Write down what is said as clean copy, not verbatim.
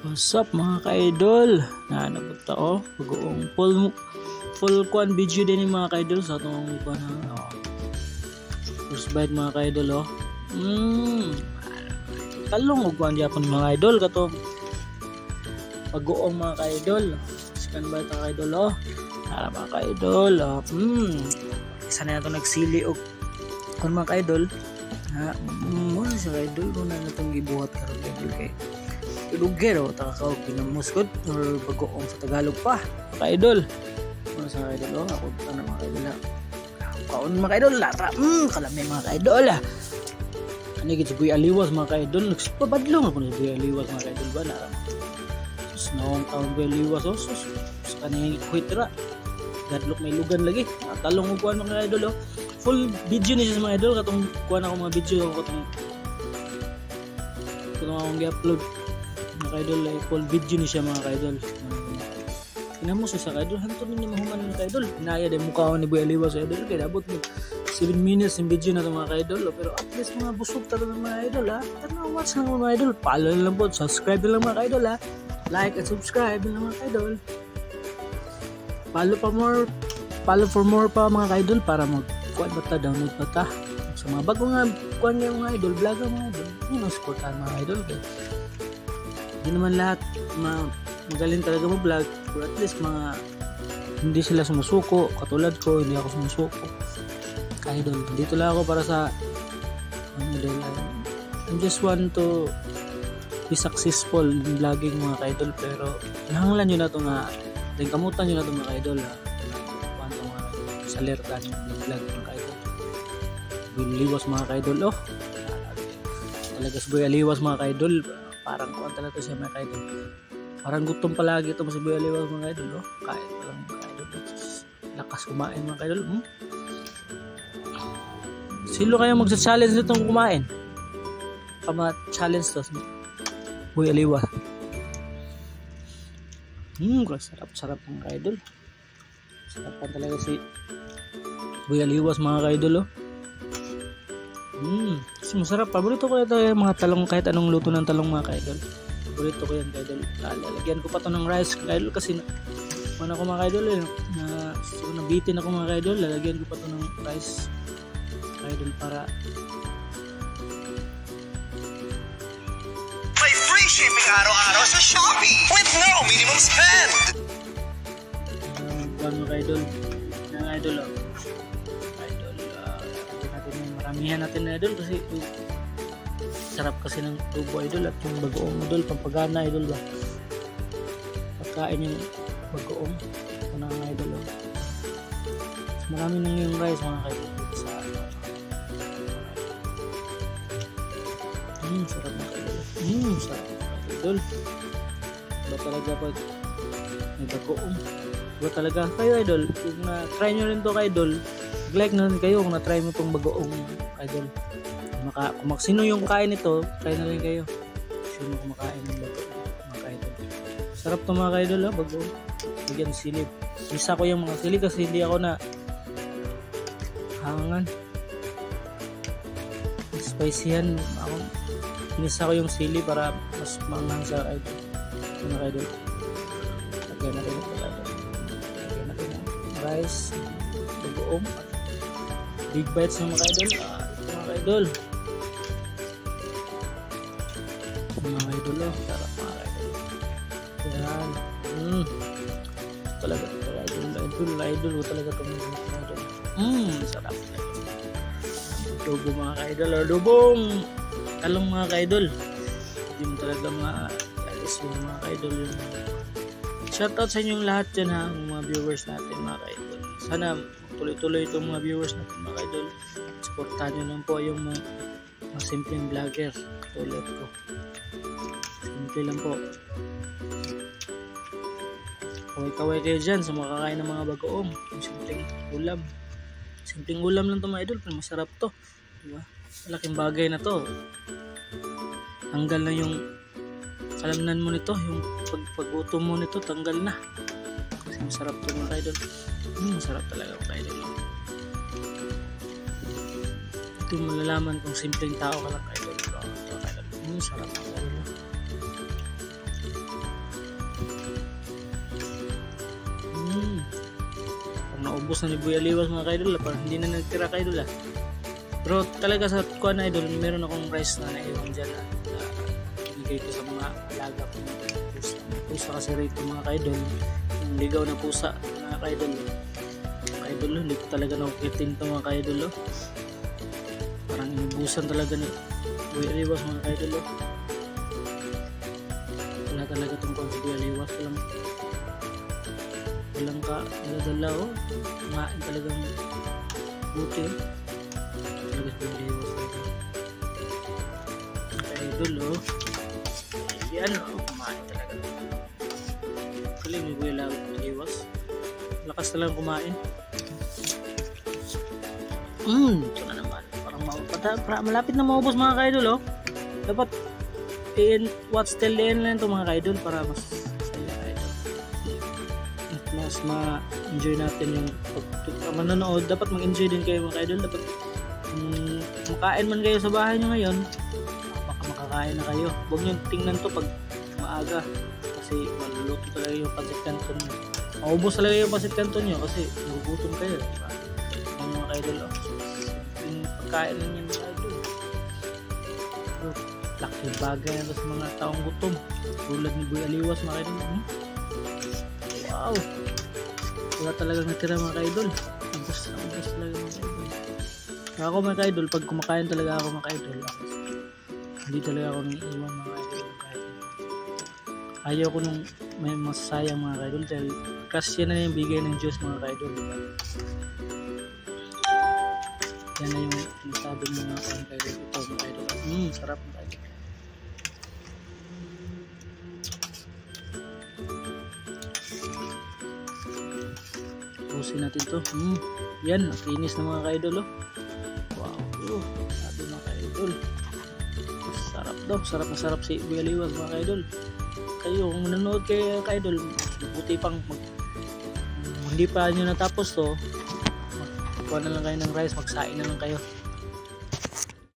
What's up mga ka-idol? Napunta ko pag-uong full kwan video din yung mga ka-idol sa itong kwan first bite mga ka-idol talong o kwan Japon mga idol kato pag-uong mga ka-idol second bite mga ka-idol mga ka-idol isa na ito nagsili o kwan mga ka-idol muna siya ka-idol kung na itong gibuhat karon ka-idol kay Ilugero, takakaw, pinamuskod or bagoong sa Tagalog pa mga idol ano sa mga idol ako na mga idol kaon mga idol lara kalami mga idol kanigit sa Buy Aliwas mga idol nagsipabadlong ako na Buy Aliwas mga idol ba nara sus nawang taon Buy Aliwas sus kaningin ikuhitra gadlok may lugan lagi talong kuan mga idol full video ni sa mga idol katong kuan ako mga video katong akong i-upload mga kaidol full video ni siya mga kaidol kinamos sa kaidol hantod ni mahuman mga kaidol inaya din mukha ni Buy Aliwas sa kaidol kaya abot mo 7 minutes yung video na ito mga kaidol pero at least mga busog talaga mga kaidol tanaw watch lang mga kaidol follow lang po subscribe lang mga kaidol like and subscribe lang mga kaidol follow for more pa mga kaidol para mag-kuan ba ta download pa ta sa mga bago nga kuan nga mga idol vlog mga idol yun ang supportan mga idol kaya hindi naman lahat magaling talaga mo vlog pero at least mga hindi sila sumusuko katulad ko hindi ako sumusuko ka-idol dito lang ako para sa I just want to be successful in vlogging mga ka-idol pero nahanglan nyo na ito nga kamutan nyo na ito mga ka-idol kwanto mga salertan yung vlog mga ka-idol Buy Aliwas mga ka-idol talaga sa Buy Aliwas mga ka-idol parang kuwan talaga siya mga ka-idol parang gutom palagi ito sa Buy Aliwas mga ka-idol kahit lang mga ka-idol lakas kumain mga ka-idol sino kayo magsa-challenge nitong kumain challenge to Buy Aliwas sarap mga ka-idol sarapan talaga si Buy Aliwas mga ka-idol masarap. Paborito ko ito yung mga talong kahit anong luto ng talong mga ka-idol. Paborito ko yan ka-idol. Lalagyan ko pa ito ng rice ka-idol kasi mana ko mga ka-idol nabitin ako mga ka-idol. Lalagyan ko pa ito ng rice ka-idol para may free shipping araw-araw sa Shopee with no minimum spend. Mga ka-idol. Mga ka-idol maramihan natin na idol kasi sarap kasi ng tubo idol at yung bagoong idol pampagana idol ba pagkain yung bagoong unang idol marami nang yung rice mga kaidol sa sarap na idol sarap na idol ba talaga pag may bagoong ba talaga kayo idol kung na-try nyo rin to kaidol like na rin kayo kung na-try mo itong bagoong idol kung sino yung kain ito try na rin kayo sino kumakain ng bagoong mga idol sarap ito mga idol bagoong bigyan silip isa ko yung mga silip kasi hindi ako na hangan spicy yan ako inisa ko yung sili para mas manghang sa idol mga idol lagyan natin rice bagoong big bites ng mga idol mga idol sarap mga idol yan talaga idol talaga itong mga idol sarap adobo mga idol adobong talong mga idol hindi mo talaga maalis yung mga idol shoutout sa inyong lahat dyan mga viewers natin mga idol sana tuloy-tuloy itong mga viewers natin mga idol supportahan nyo lang po yung mga simpleng vlogger katulad ko simple lang po kaway-kaway kayo dyan sa mga kakain ng mga bagoong yung simpleng ulam lang ito mga idol pero masarap to diba? Malaking bagay na to tanggal na yung kalamnan mo nito yung paggutom mo nito tanggal na kasi masarap to mga idol masarap talaga mga idol ito malalaman kung simpleng tao ka lang idol sarap mga idol ubos na ni Boy Aliwas mga ka-idol. Parang hindi na nagtira ka-idol Pero talaga sa kuha na idol, meron akong rice na naiwan dyan na ibigay ko sa mga alaga ko pusa. Pusa kasi rito mga ka-idol, yung ligaw na pusa mga ka-idol. Ka-idol, hindi ko talaga nakukitin ito mga ka-idol. Parang inubusan talaga ni Boy Aliwas mga ka-idol. Wala talaga itong kuha si Boy Aliwas. Walang ka naladala kumain talagang buti talaga si Boy Aliwas ka-idol yan kumain talaga kaling ni Boy Aliwas lakas talagang kumain ito na naman parang malapit na maubos mga ka-idol dapat watch till the end lang ito mga ka-idol para mas ma-enjoy natin yung manonood. Dapat mag-enjoy din kayo mga ka-idol. Dapat makain man kayo sa bahay nyo ngayon, baka makakain na kayo. Huwag nyo tingnan to pag maaga kasi maluluto talaga yung pancit canton nyo. Maubos talaga yung pancit canton nyo kasi magugutom kayo, diba? Yung mga ka-idol yung pagkain lang yan mga ka-idol. Laking bagay na sa mga taong gutom tulad ni Boy Aliwas mga ka-idol. Wow, wala talagang natira mga ka-idol. Ubus talaga mga ka-idol. Ako mga ka-idol, pag kumakain talaga ako mga ka-idol, hindi talaga ako nang iwan mga ka-idol. Ayaw ko nung may masasayang mga ka-idol dahil kasi yan na yung bigay ng Diyos mga ka-idol, diba? Yan na yung sinasabi ng mga ka-idol. Ito mga ka-idol, sarap mga ka-idol. Pusin natin to. Yan, nakinis na mga ka-idol. Wow, sabi mga ka-idol. Sarap daw, sarap na sarap si Boy Aliwas mga ka-idol. Kayo, kung nanonood kayo ka-idol, buti pang hindi pa nyo natapos to, magkuha na lang kayo ng rice, magsain na lang kayo.